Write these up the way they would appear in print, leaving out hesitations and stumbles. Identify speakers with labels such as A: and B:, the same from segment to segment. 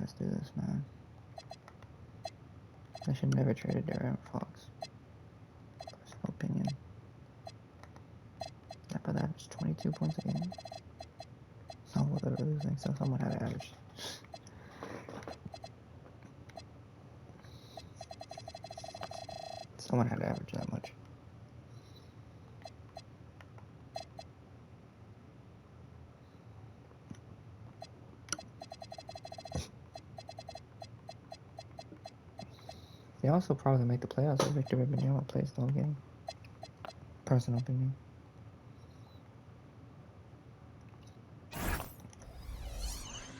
A: let's do this, man. I should never trade a Darren Fox. Personal opinion. Yeah, but that's 22 points a game. So they're losing, so someone had to average. Someone had to average that much. They also probably make the playoffs if Victor Wembanyama plays the whole game. Personal opinion.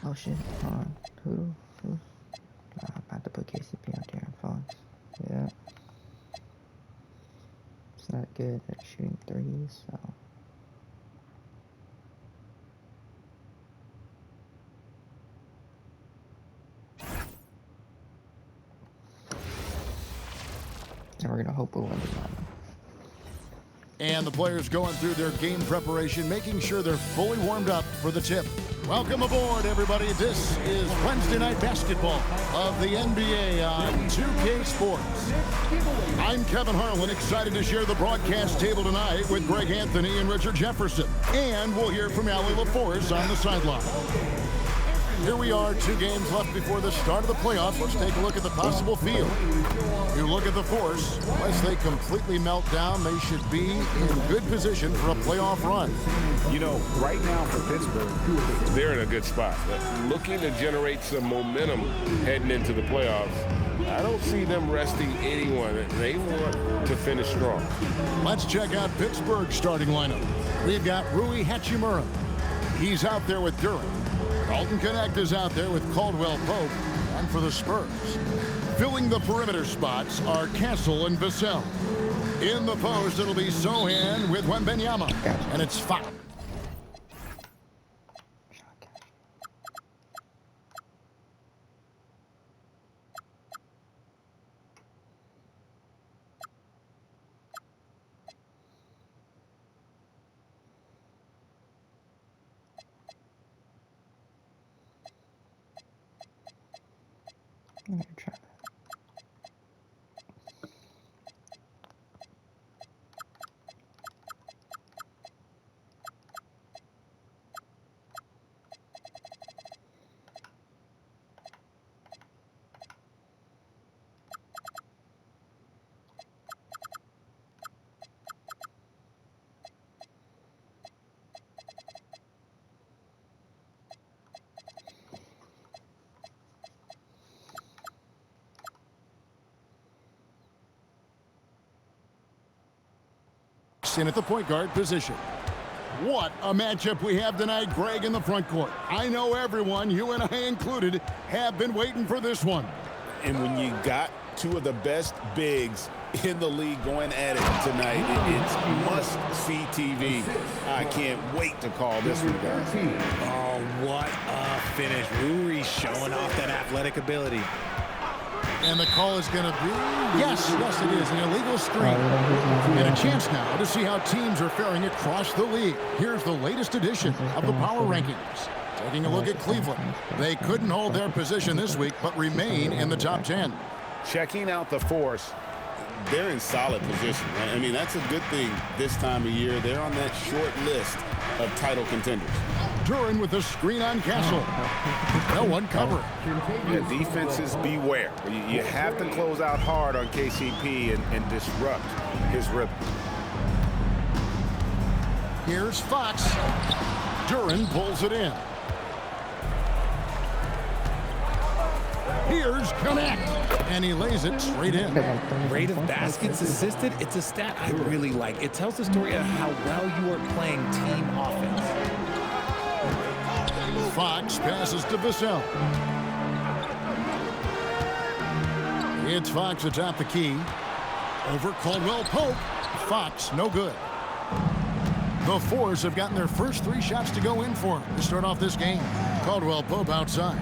A: Oh shit, hold on. Who? I'm about to put KCP on Darren Fox. Yeah. It's not good at shooting threes, so. And we're gonna hope we'll win the game.
B: And the players going through their game preparation, making sure they're fully warmed up for the tip. Welcome aboard, everybody. This is Wednesday Night Basketball of the NBA on 2K Sports. I'm Kevin Harlan, excited to share the broadcast table tonight with Greg Anthony and Richard Jefferson. And we'll hear from Allie LaForce on the sideline. Here we are, 2 games left before the start of the playoffs. Let's take a look at the possible field. You look at the Force. Unless they completely melt down, they should be in good position for a playoff run.
C: You know, right now for Pittsburgh, they're in a good spot. Looking to generate some momentum heading into the playoffs. I don't see them resting anyone. They want to finish strong.
B: Let's check out Pittsburgh's starting lineup. We've got Rui Hachimura. He's out there with Durant. Dalton Connect is out there with Caldwell Pope. And for the Spurs, filling the perimeter spots are Castle and Vassell. In the post, it'll be Sohan with Wembanyama. And it's Fox.
A: I'm gonna try that.
B: In at the point guard position. What a matchup we have tonight, Greg, in the front court. I know everyone, you and I included, have been waiting for this one.
C: And when you got 2 of the best bigs in the league going at it tonight, it's must-see TV. I can't wait to call this one, guys.
D: Oh, what a finish. Rui showing off that athletic ability.
B: And the call is going to be, yes, it is, an illegal screen. And a chance now to see how teams are faring across the league. Here's the latest edition of the Power Rankings. Taking a look at Cleveland. They couldn't hold their position this week, but remain in the top 10.
C: Checking out the Force, they're in solid position. I mean, that's a good thing this time of year. They're on that short list of title contenders.
B: Durant with the screen on Castle. No one covering.
C: Yeah, defenses beware. You have to close out hard on KCP and disrupt his rhythm.
B: Here's Fox. Durant pulls it in. Here's Connect. And he lays it straight in.
D: Rate of baskets assisted, it's a stat I really like. It tells the story of how well you are playing team offense.
B: Fox passes to Vassell. It's Fox atop the key. Over Caldwell Pope. Fox, no good. The Force have gotten their first 3 shots to go in for him to start off this game. Caldwell Pope outside.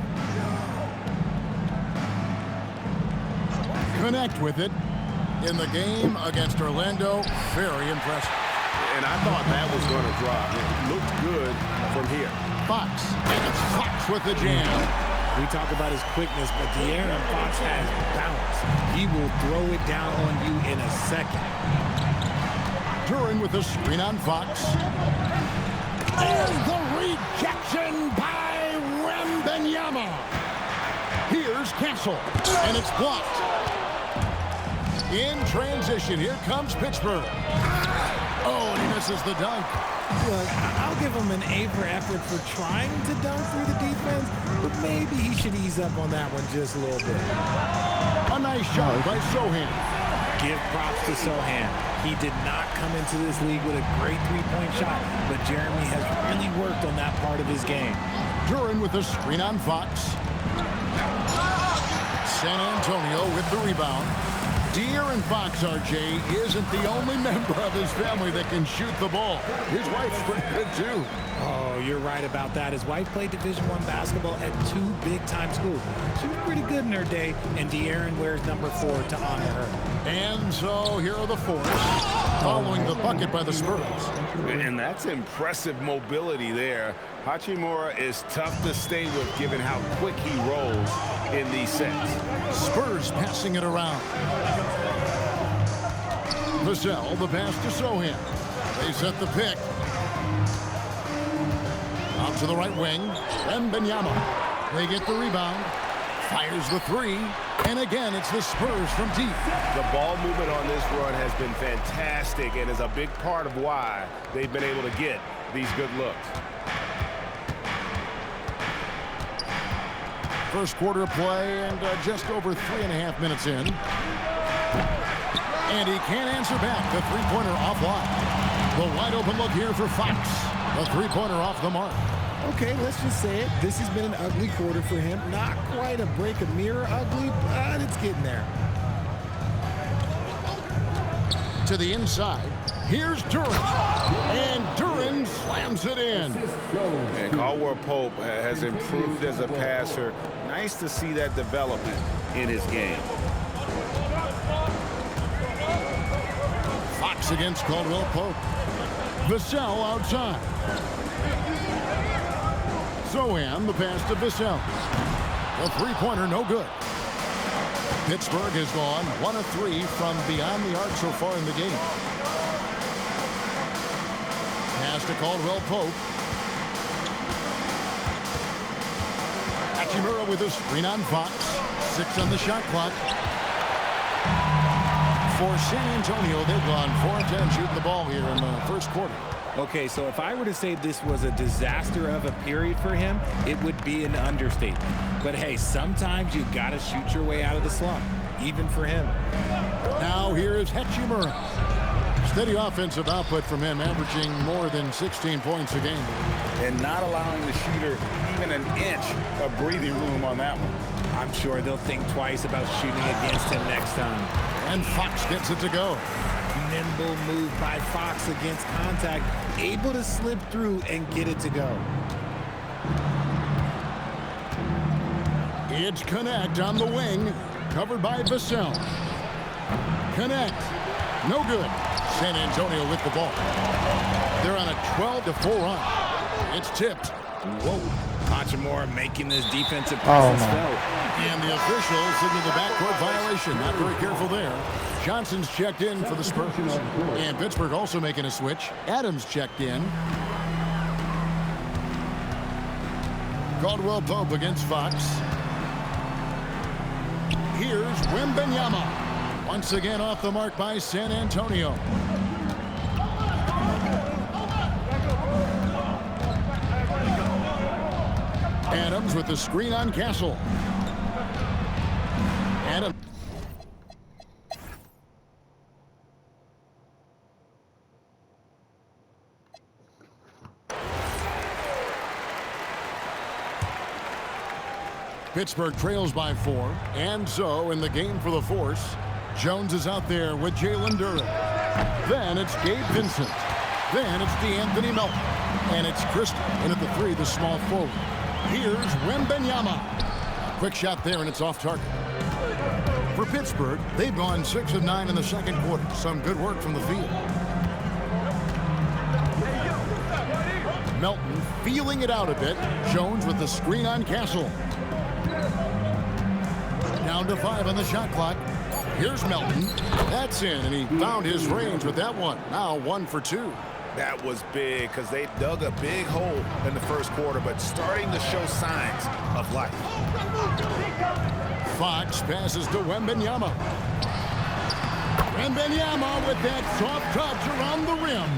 B: Connect with it. In the game against Orlando, very impressive.
C: And I thought that was going to drop. It looked good from here.
B: Fox, and it's Fox with the jam.
D: We talk about his quickness, but De'Aaron Fox has bounce. He will throw it down on you in a second.
B: Duran with a screen on Fox. And the rejection by Wembanyama. Here's Castle, and it's blocked. In transition, here comes Pittsburgh. Oh, and he misses the dunk.
D: Look, I'll give him an A for effort for trying to dunk through the defense, but maybe he should ease up on that one just a little bit.
B: A nice shot by Sohan.
D: Give props to Sohan. He did not come into this league with a great three-point shot, but Jeremy has really worked on that part of his game.
B: Duran with a screen on Fox. San Antonio with the rebound. De'Aaron Fox, RJ, isn't the only member of his family that can shoot the ball. His wife's pretty good, too.
D: Oh, you're right about that. His wife played Division I basketball at 2 big-time schools. She was pretty good in her day, and De'Aaron wears number 4 to honor her.
B: And so here are the Force, following the bucket by the Spurs.
C: And that's impressive mobility there. Hachimura is tough to stay with given how quick he rolls in these sets.
B: Spurs passing it around. Vassell, the pass to Sohan. They set the pick. Out to the right wing. Wembanyama. They get the rebound. Fires the three. And again, it's the Spurs from deep.
C: The ball movement on this run has been fantastic and is a big part of why they've been able to get these good looks.
B: First quarter of play and just over 3.5 minutes in. And he can't answer back. The three-pointer offline. The wide open look here for Fox. The three-pointer off the mark.
D: Okay, let's just say it. This has been an ugly quarter for him. Not quite a break a mirror ugly, but it's getting there.
B: To the inside. Here's Duran. And Duran slams it in.
C: And Caldwell Pope has improved as a passer. Nice to see that development in his game.
B: Fox against Caldwell Pope. Vassell outside. Sohan, the pass to Vassell. The three-pointer, no good. Pittsburgh has gone 1 of 3 from beyond the arc so far in the game. Pass to Caldwell Pope. Hachimura with a screen on Fox. 6 on the shot clock. For San Antonio, they've gone 4 of 10 shooting the ball here in the first quarter.
D: Okay, so if I were to say this was a disaster of a period for him, it would be an understatement. But hey, sometimes you got to shoot your way out of the slump, even for him.
B: Now here is Hachimura. Steady offensive output from him, averaging more than 16 points a game.
C: And not allowing the shooter even an inch of breathing room on that one.
D: I'm sure they'll think twice about shooting against him next time.
B: And Fox gets it to go.
D: Nimble move by Fox against contact, able to slip through and get it to go.
B: It's Connect on the wing, covered by Vassell. Connect, no good. San Antonio with the ball. They're on a 12-4 run. It's tipped.
D: Whoa. Hachimura making this defensive presence felt.
B: And the officials signal the backcourt violation. Not very careful there. Johnson's checked in for the Spurs. And Pittsburgh also making a switch. Adams checked in. Caldwell Pope against Fox. Here's Wembanyama. Once again off the mark by San Antonio. Adams with the screen on Castle. Adams. Pittsburgh trails by 4. And so in the game for the Force, Jones is out there with Jalen Duran. Then it's Gabe Vincent. Then it's DeAnthony Melton. And it's Christie. And at the 3, the small forward. Here's Wembanyama. Quick shot there, and it's off target. For Pittsburgh, they've gone 6 of 9 in the second quarter. Some good work from the field. Melton feeling it out a bit. Jones with the screen on Castle. Down to 5 on the shot clock. Here's Melton. That's in, and he found his range with that one. Now 1 for 2.
E: That was big because they dug a big hole in the first quarter, but starting to show signs of life.
B: Fox passes to Wembanyama. Wembanyama with that soft touch around the rim.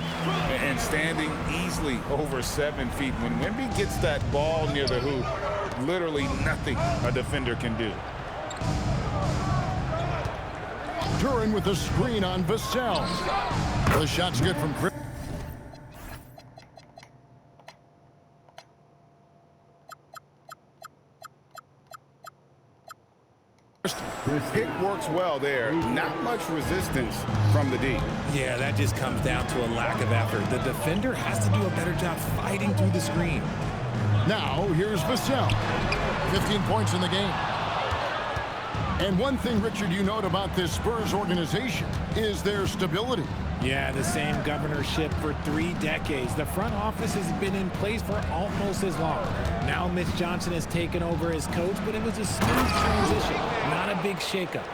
F: And standing easily over 7 feet. When Wemby gets that ball near the hoop, literally nothing a defender can do.
B: Duran with a screen on Vassell. The shot's good from Chris.
F: Pick works well there. Not much resistance from the D.
D: Yeah, that just comes down to a lack of effort. The defender has to do a better job fighting through the screen.
B: Now, here's Vassell. 15 points in the game. And one thing, Richard, you note about this Spurs organization is their stability.
D: Yeah, the same governorship for 3 decades. The front office has been in place for almost as long. Now Mitch Johnson has taken over as coach, but it was a smooth transition, not a big shakeup.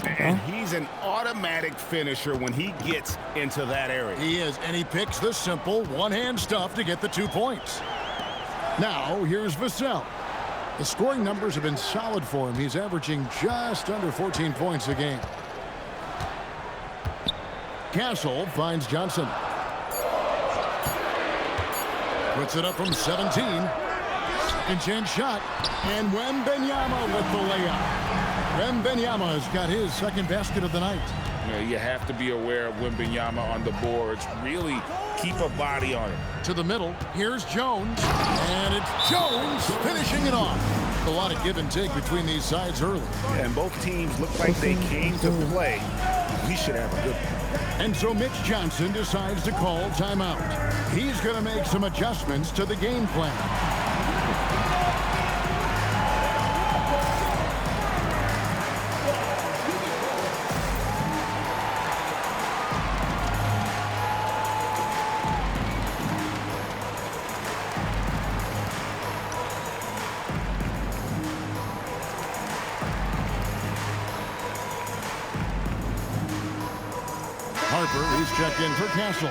E: And he's an automatic finisher when he gets into that area.
B: He is, and he picks the simple one-hand stuff to get the 2 points. Now, here's Vassell. The scoring numbers have been solid for him. He's averaging just under 14 points a game. Castle finds Johnson. Puts it up from 17. Second chance shot. And Wembanyama with the layup. Wembanyama has got his second basket of the night.
F: You have to be aware of Wembanyama on the boards. Really keep a body on it.
B: To the middle. Here's Jones. And it's Jones finishing it off. A lot of give and take between these sides early.
E: And both teams look like they came to play. We should have a good one.
B: And so Mitch Johnson decides to call timeout. He's going to make some adjustments to the game plan. Harper, he's checked in for Castle.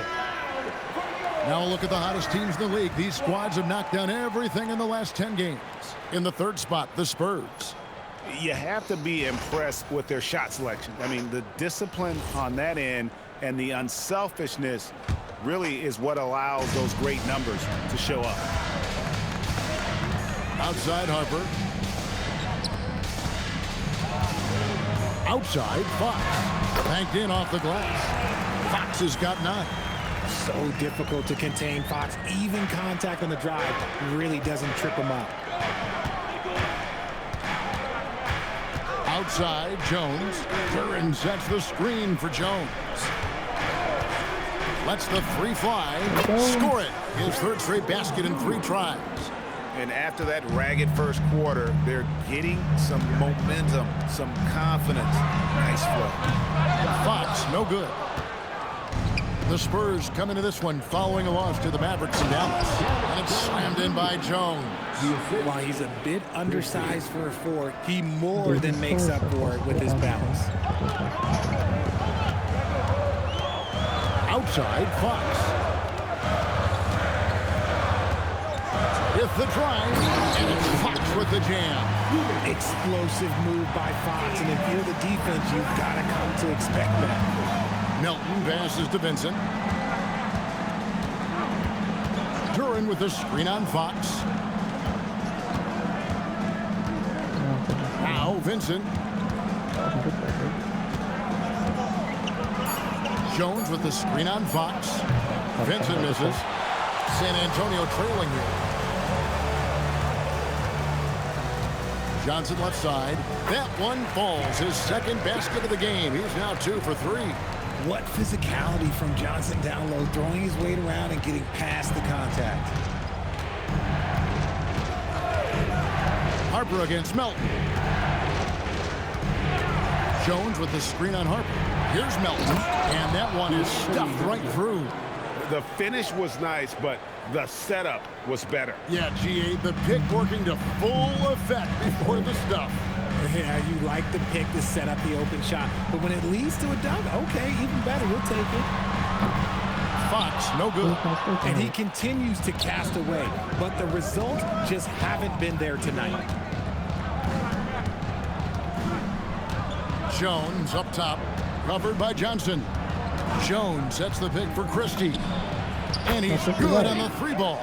B: Now a look at the hottest teams in the league. These squads have knocked down everything in the last 10 games. In the third spot, the Spurs.
E: You have to be impressed with their shot selection. I mean, the discipline on that end and the unselfishness really is what allows those great numbers to show up.
B: Outside Harper. Outside Fox. Banked in off the glass. Fox has got 9.
D: So difficult to contain Fox. Even contact on the drive really doesn't trip him up.
B: Outside Jones. Duran sets the screen for Jones. Lets the 3 fly. Score it. His third straight basket in 3 tries.
E: And after that ragged first quarter, they're getting some momentum, some confidence. Nice flow.
B: Fox, no good. The Spurs come into this one following a loss to the Mavericks in Dallas. And it's slammed in by Jones.
D: While he's a bit undersized for a 4, he more than makes up for it with his bounce.
B: Outside, Fox. With the drive, and it's Fox with the jam.
D: Explosive move by Fox, and if you're the defense, you've got to come to expect that.
B: Melton passes to Vincent. Duran with the screen on Fox. Now Vincent. Jones with the screen on Fox. Vincent misses. San Antonio trailing here. Johnson left side. That one falls. His second basket of the game. He's now 2 for 3.
D: What physicality from Johnson down low, throwing his weight around and getting past the contact.
B: Harper against Melton. Jones with the screen on Harper. Here's Melton, and that one is stuffed right through.
E: The finish was nice, but the setup was better.
B: Yeah, G8, the pick working to full effect before the stuff.
D: Yeah, you like the pick to set up the open shot, but when it leads to a dunk, okay, even better, we'll take it.
B: Fox, no good.
D: And he continues to cast away, but the results just haven't been there tonight.
B: Jones up top, covered by Johnson. Jones sets the pick for Christie. And he's good on the 3-ball.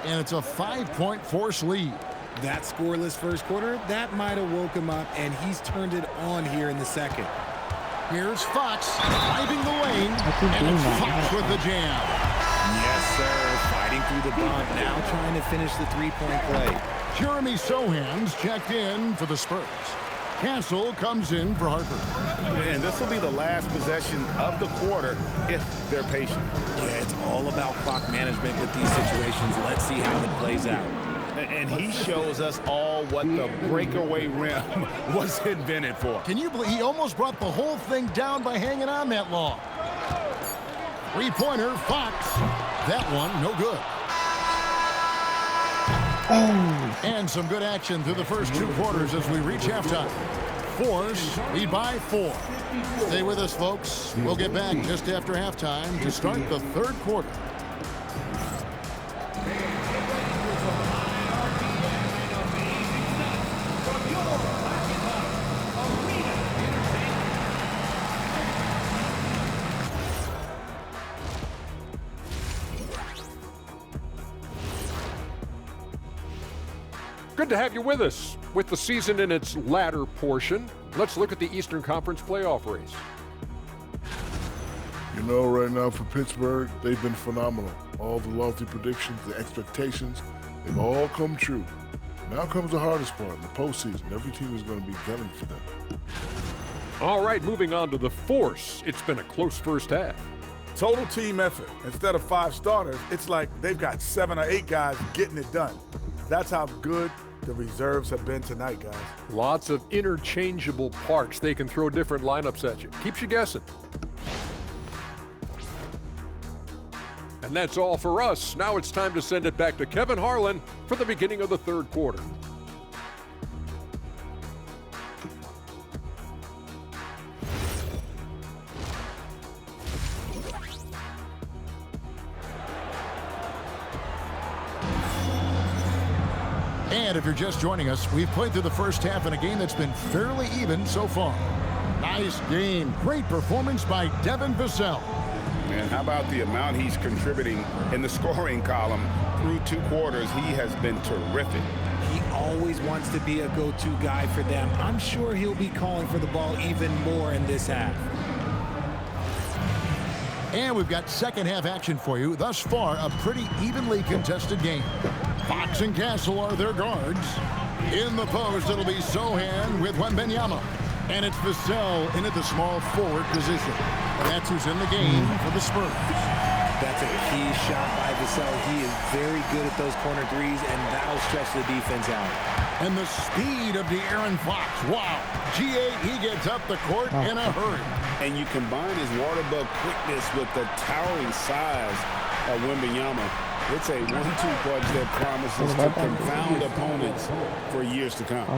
B: And it's a 5-point force lead.
D: That scoreless first quarter, that might have woke him up, and he's turned it on here in the second.
B: Here's Fox driving the lane, and it's Fox with the jam.
D: Yes, sir. Fighting through the bump, now trying to finish the three-point play.
B: Jeremy Sohan's checked in for the Spurs. Castle comes in for Harper.
E: And this will be the last possession of the quarter if they're patient.
D: Yeah, it's all about clock management with these situations. Let's see how it plays out.
E: And he shows us all what the breakaway rim was invented for.
B: Can you believe he almost brought the whole thing down by hanging on that long? Three-pointer, Fox. That one, no good. And some good action through the first 2 quarters as we reach halftime. Force lead by 4. Stay with us, folks. We'll get back just after halftime to start the 3rd quarter.
G: Good to have you with us. With the season in its latter portion, let's look at the Eastern Conference playoff race.
H: You know, right now for Pittsburgh, they've been phenomenal. All the lofty predictions, the expectations, they've all come true. Now comes the hardest part, the postseason. Every team is going to be gunning for them.
G: All right, moving on to the Force. It's been a close first half.
F: Total team effort. Instead of 5 starters, it's like they've got 7 or 8 guys getting it done. That's how good the reserves have been tonight, guys.
G: Lots of interchangeable parts. They can throw different lineups at you. Keeps you guessing. And that's all for us. Now it's time to send it back to Kevin Harlan for the beginning of the 3rd quarter.
B: And if you're just joining us, we've played through the first half in a game that's been fairly even so far. Nice game. Great performance by Devin Vassell.
E: And how about the amount he's contributing in the scoring column through 2 quarters? He has been terrific.
D: He always wants to be a go-to guy for them. I'm sure he'll be calling for the ball even more in this half.
B: And we've got second half action for you. Thus far, a pretty evenly contested game. Fox and Castle are their guards. In the post, it'll be Sohan with Wembanyama. And it's Vassell in at the small forward position. And that's who's in the game for the Spurs.
D: That's a key shot by Vassell. He is very good at those corner threes, and that'll stretch the defense out.
B: And the speed of De'Aaron Fox. Wow. G8, he gets up the court in a hurry.
E: And you combine his water bug quickness with the towering size of Wembanyama. It's a 1-2 punch that promises to confound opponents for years to come.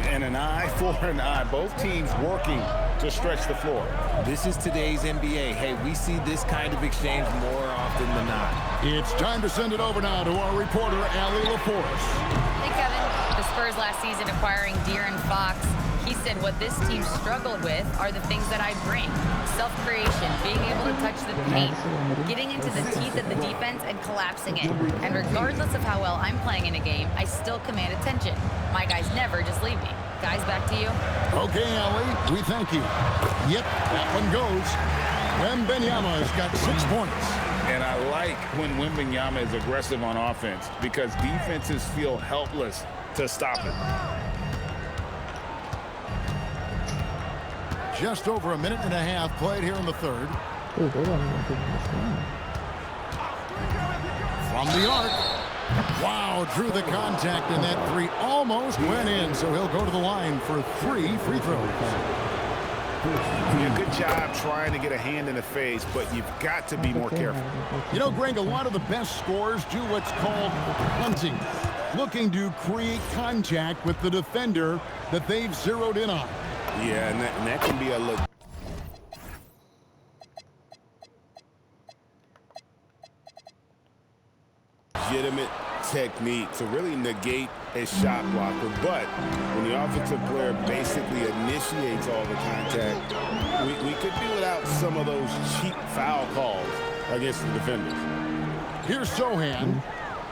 E: And an eye for an eye. Both teams working to stretch the floor.
D: This is today's NBA. Hey, we see this kind of exchange more often than not.
B: It's time to send it over now to our reporter, Allie LaForce.
I: Hey, Kevin. The Spurs last season acquiring De'Aaron Fox. He said what this team struggled with are the things that I bring. Self-creation, being able to touch the paint, getting into the teeth of the defense and collapsing it. And regardless of how well I'm playing in a game, I still command attention. My guys never just leave me. Guys, back to you.
B: Okay, Allie, we thank you. Yep, that one goes. Wembanyama has got 6 points.
E: And I like when Wembanyama is aggressive on offense because defenses feel helpless to stop it.
B: Just over a minute and a half played here in the 3rd. From the arc. Wow, drew the contact, and that 3 almost went in, so he'll go to the line for 3 free throws.
E: Yeah, good job trying to get a hand in the face, but you've got to be more careful.
B: You know, Greg, a lot of the best scorers do what's called hunting, looking to create contact with the defender that they've zeroed in on.
E: Yeah, and that can be a look. Legitimate technique to really negate a shot blocker, but when the offensive player basically initiates all the contact, we could do without some of those cheap foul calls against the defenders.
B: Here's Sohan.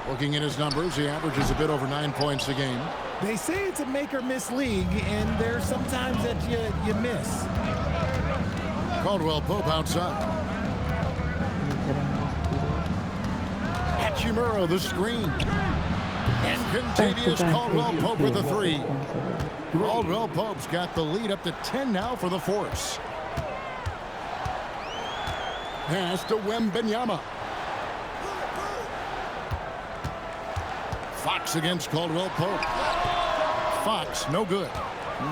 B: Looking at his numbers, he averages a bit over 9 points a game.
D: They say it's a make-or-miss league, and there's sometimes that you miss.
B: Caldwell Pope outside. Hachimura the screen. And continues Caldwell Pope with a three. Caldwell Pope's got the lead up to 10 now for the Force. Pass to Wembanyama. Fox against Caldwell Pope. Fox, no good.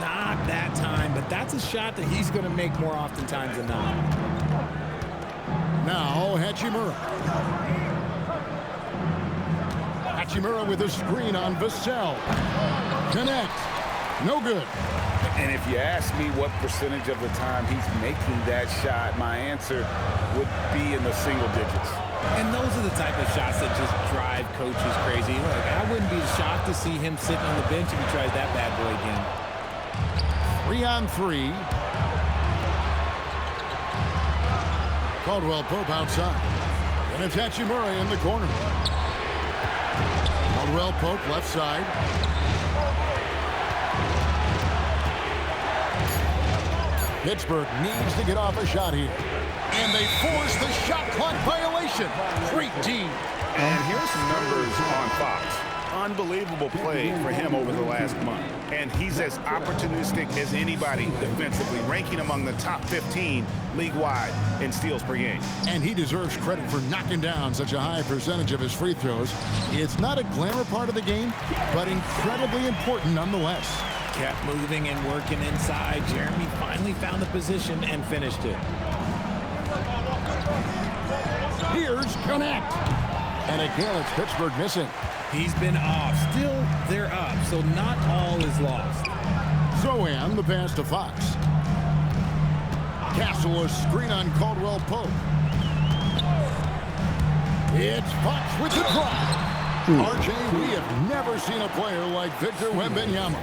D: Not that time, but that's a shot that he's going to make more oftentimes than not.
B: Now Hachimura. Hachimura with a screen on Vassell. Connect. No good.
F: And if you ask me what percentage of the time he's making that shot, my answer would be in the single digits.
D: And those are the type of shots that just drive coaches crazy. Look, I wouldn't be shocked to see him sitting on the bench if he tries that bad boy again.
B: 3-on-3. Caldwell Pope outside. And it's Hachimura in the corner. Caldwell Pope left side. Pittsburgh needs to get off a shot here. And they force the shot clock violation. Great D.
E: And here's some numbers on Fox. Unbelievable play for him over the last month. And he's as opportunistic as anybody defensively, ranking among the top 15 league-wide in steals per game.
B: And he deserves credit for knocking down such a high percentage of his free throws. It's not a glamour part of the game, but incredibly important nonetheless.
D: Kept moving and working inside. Jeremy finally found the position and finished it.
B: Here's Connect. And again, it's Pittsburgh missing.
D: He's been off. Still, they're up, so not all is lost.
B: Zohan, the pass to Fox. Castle, a screen on Caldwell Pope. It's Fox with the drop. RJ, we have never seen a player like Victor Wembanyama.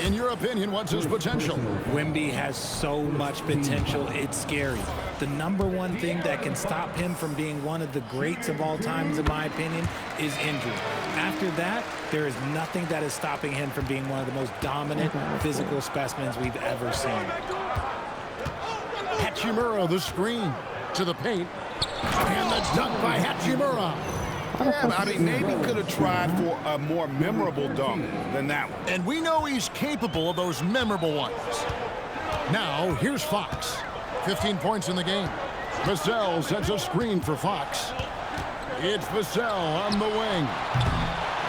B: In your opinion, what's his potential?
D: Wemby has so much potential, it's scary. The number one thing that can stop him from being one of the greats of all times, in my opinion, is injury. After that, there is nothing that is stopping him from being one of the most dominant physical specimens we've ever seen.
B: Hachimura, the screen to the paint. And the dunk by Hachimura.
E: Yeah, I mean, maybe could have tried for a more memorable dunk than that one.
B: And we know he's capable of those memorable ones. Now, here's Fox. 15 points in the game. Vassell sets a screen for Fox. It's Vassell on the wing.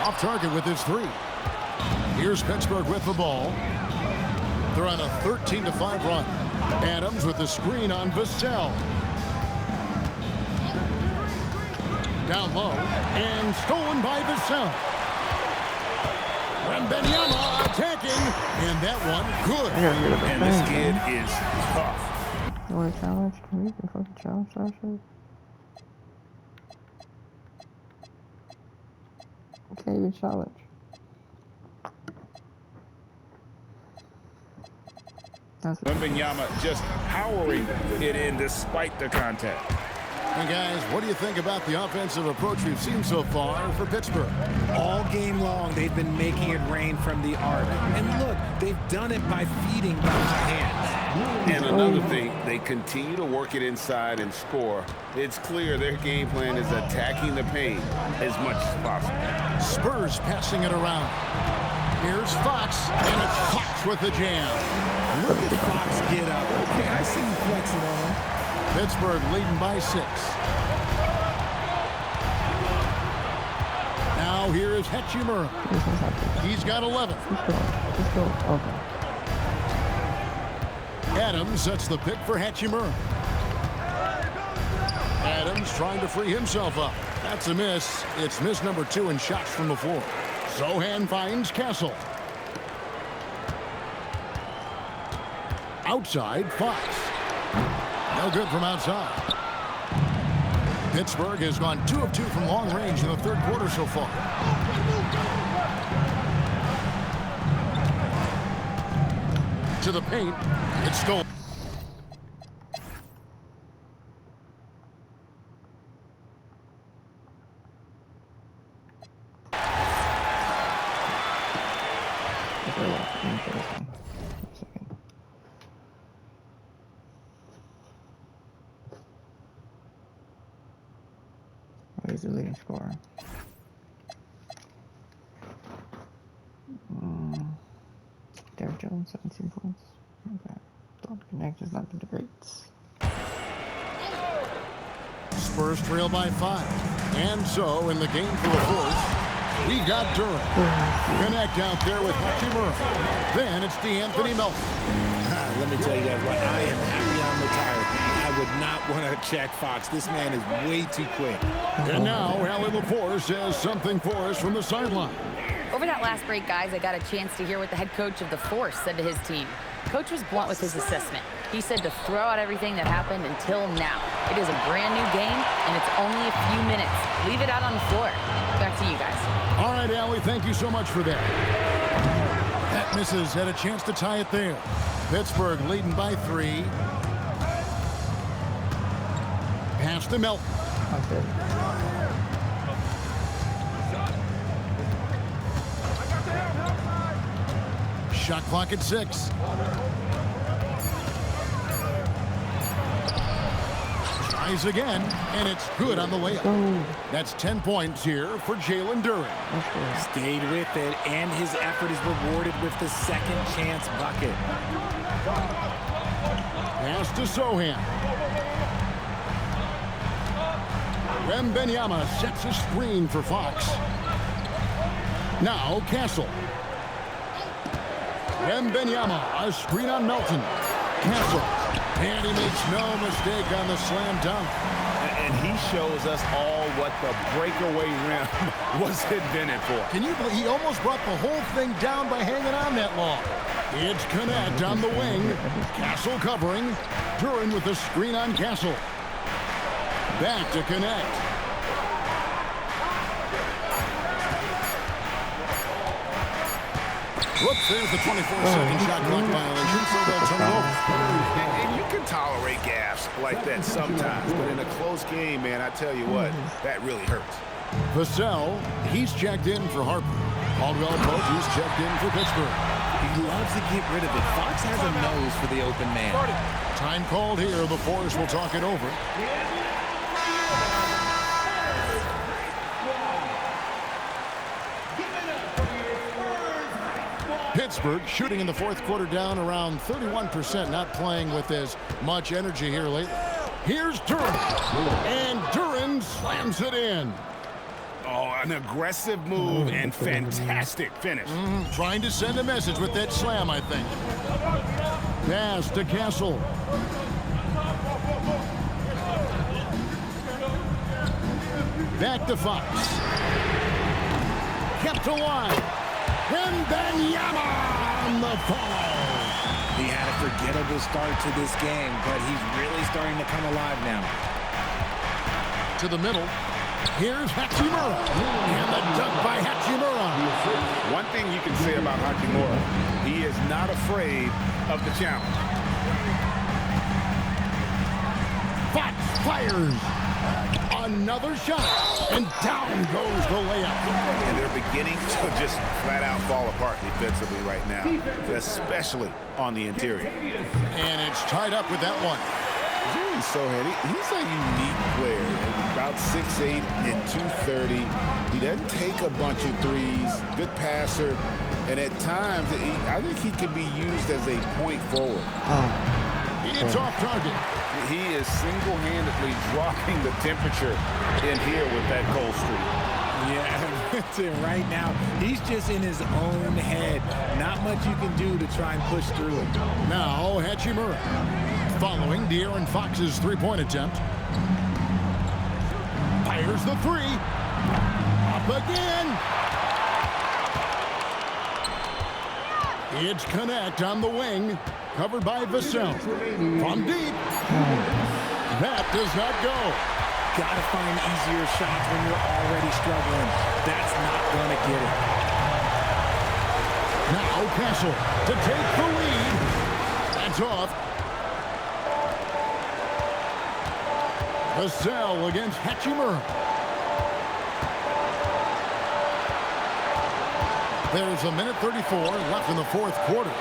B: Off target with his three. Here's Pittsburgh with the ball. They're on a 13-5 run. Adams with the screen on Vassell. Down low, and stolen by Vassell. Wembanyama attacking, and that one good.
E: And this kid is tough.
A: You want to challenge? Can you fucking challenge that shit? You can't even challenge.
E: Wembanyama just powering it in despite the contact.
B: And guys, what do you think about the offensive approach we've seen so far for Pittsburgh?
D: All game long, they've been making it rain from the arc. And look, they've done it by feeding those hands.
C: And another thing, they continue to work it inside and score. It's clear their game plan is attacking the paint as much as possible.
B: Spurs passing it around. Here's Fox, and it's Fox with the jam.
D: Look at Fox get up. Okay, I see you flexing on him.
B: Pittsburgh leading by 6. Now here is Hachimura. He's got 11. Adams sets the pick for Hachimura. Adams trying to free himself up. That's a miss. It's miss number 2 in shots from the floor. Sohan finds Castle. Outside, Fox. No good from outside. Pittsburgh has gone 2 of 2 from long range in the third quarter so far. To the paint. It's stolen.
A: He's the leading scorer. Derek Jones, 17 points. Okay. Don't connect has not been the greats.
B: Spurs trail by 5. And so, in the game for the fourth, we got Durham. Connect out there with Hachimura. Then it's DeAnthony Melton.
D: Let me tell you guys what, I am happy I'm retired. I would not want to check Fox. This man is way too quick.
B: And now, Allie LaForce says something for us from the sideline.
I: Over that last break, guys, I got a chance to hear what the head coach of the Force said to his team. Coach was blunt with his assessment. He said to throw out everything that happened until now. It is a brand new game, and it's only a few minutes. Leave it out on the floor. Back to you guys.
B: All right, Allie, thank you so much for that. That misses. Had a chance to tie it there. Pittsburgh leading by 3. Pass to Melton. Shot clock at 6. Tries again, and it's good on the layup. That's 10 points here for Jalen Duren.
D: Stayed with it, and his effort is rewarded with the second chance bucket.
B: Pass to Sohan. Wembenyama sets a screen for Fox. Now Castle. Wembenyama, a screen on Melton. Castle. And he makes no mistake on the slam dunk.
E: And he shows us all what the breakaway rim was invented for.
B: Can you believe he almost brought the whole thing down by hanging on that long? It's Connect on the wing. Castle covering. Duren with the screen on Castle. Back to Connect. Whoops, there's the 24-second shot clock violation, so they'll turn it over.
E: And you can tolerate gaffes like that sometimes, but in a close game, man, I tell you what, that really hurts.
B: Vassell, he's checked in for Harper. Caldwell Pope, he's checked in for Pittsburgh.
D: He loves to get rid of it. Fox has a nose for the open man.
B: Time called here. The Force will talk it over. Pittsburgh shooting in the fourth quarter down around 31%, not playing with as much energy here lately. Here's Duren, and Duren slams it in.
E: Oh, an aggressive move and fantastic finish.
B: Trying to send a message with that slam, I think. Pass to Castle. Back to Fox. Kept alive. Wembenyama on the fall.
D: He had a forgettable start to this game, but he's really starting to come alive now.
B: To the middle. Here's Hachimura. And the dunk by Hachimura.
E: One thing you can say about Hachimura, he is not afraid of the challenge.
B: Fox fires. Another shot. And down goes the layup.
E: And they're beginning to just flat out fall apart defensively right now, especially on the interior.
B: And it's tied up with that one.
E: He's so heady. He's a unique player. About 6'8" and 230. He doesn't take a bunch of threes. Good passer. And at times, I think he can be used as a point forward.
B: It's off target.
E: He is single-handedly dropping the temperature in here with that cold streak.
D: Yeah, right now, he's just in his own head, not not much you can do to try and push through it.
B: Now, Hachimura. Following De'Aaron Fox's three-point attempt. Fires the three. Up again. It's Connect on the wing. Covered by Vassell. From deep. That does not go.
D: Gotta find easier shots when you're already struggling. That's not gonna get it.
B: Now Castle to take the lead. That's off. Vassell against Hachimura. There's a minute 34 left in the fourth quarter.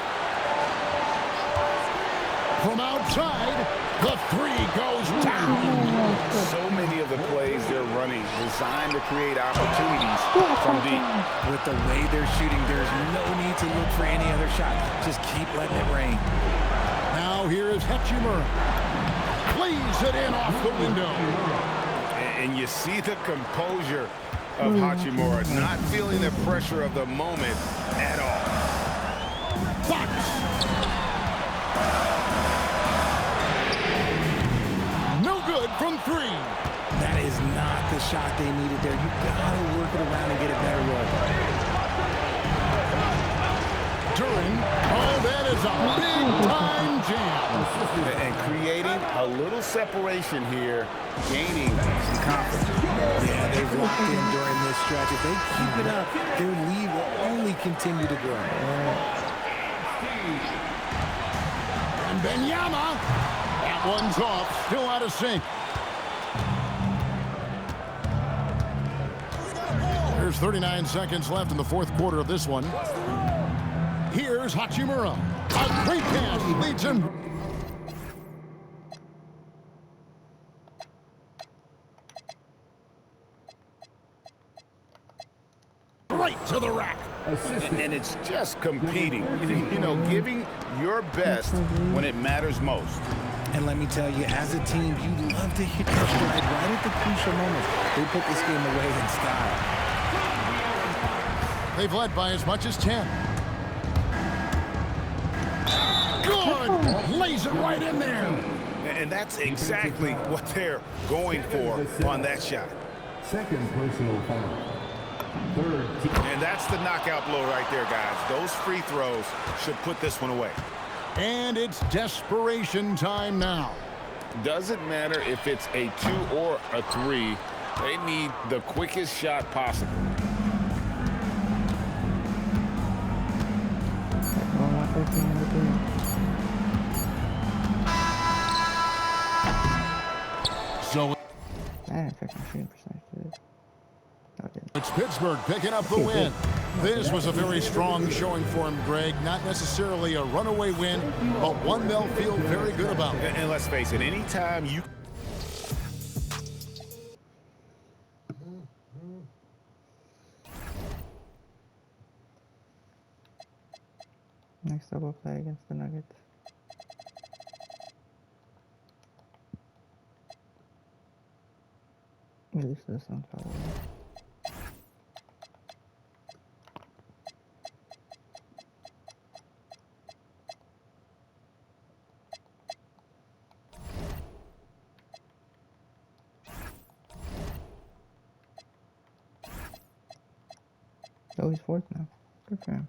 B: From outside, the three goes down.
E: So many of the plays they're running designed to create opportunities from deep.
D: With the way they're shooting, there's no need to look for any other shot. Just keep letting it rain.
B: Now here is Hachimura. Plays it in off the window.
E: And you see the composure of Hachimura, not feeling the pressure of the moment at all.
B: Fox. No good from three.
D: That is not the shot they needed there. You gotta work it around and get a better look.
B: Duran. Oh, that is a big-time jam.
E: And creating a little separation here, gaining some confidence.
D: Yeah, they've locked in during this stretch. If they keep it up, their lead will only continue to grow.
B: And Benyama. That one's off. Still out of sync. There's 39 seconds left in the fourth quarter of this one. Here's Hachimura. A great pass leads him. Right to the rack.
E: And it's just competing, you know, giving your best when it matters most.
D: And let me tell you, as a team, you love to hit your stride right at the crucial moments. They put this game away in style.
B: They've led by as much as 10. Good! Lays it right in there.
E: And that's exactly what they're going for on that shot.
J: Second personal foul.
E: And that's the knockout blow right there, guys. Those free throws should put this one away.
B: And it's desperation time now.
C: Doesn't matter if it's a 2 or a 3. They need the quickest shot possible.
B: So
A: I didn't affect my shooting percentage for this. No, it didn't.
B: it's Pittsburgh picking up the win. This was a very strong showing for him, Greg. Not necessarily a runaway win, but one they'll feel very good about.
E: And let's face it, anytime you...
A: Next double play against the Nuggets. At least this one probably. Oh, he's fourth now. Good for him.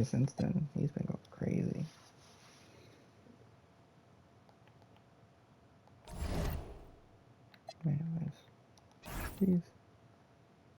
A: Since then, he's been going crazy. Anyways, jeez.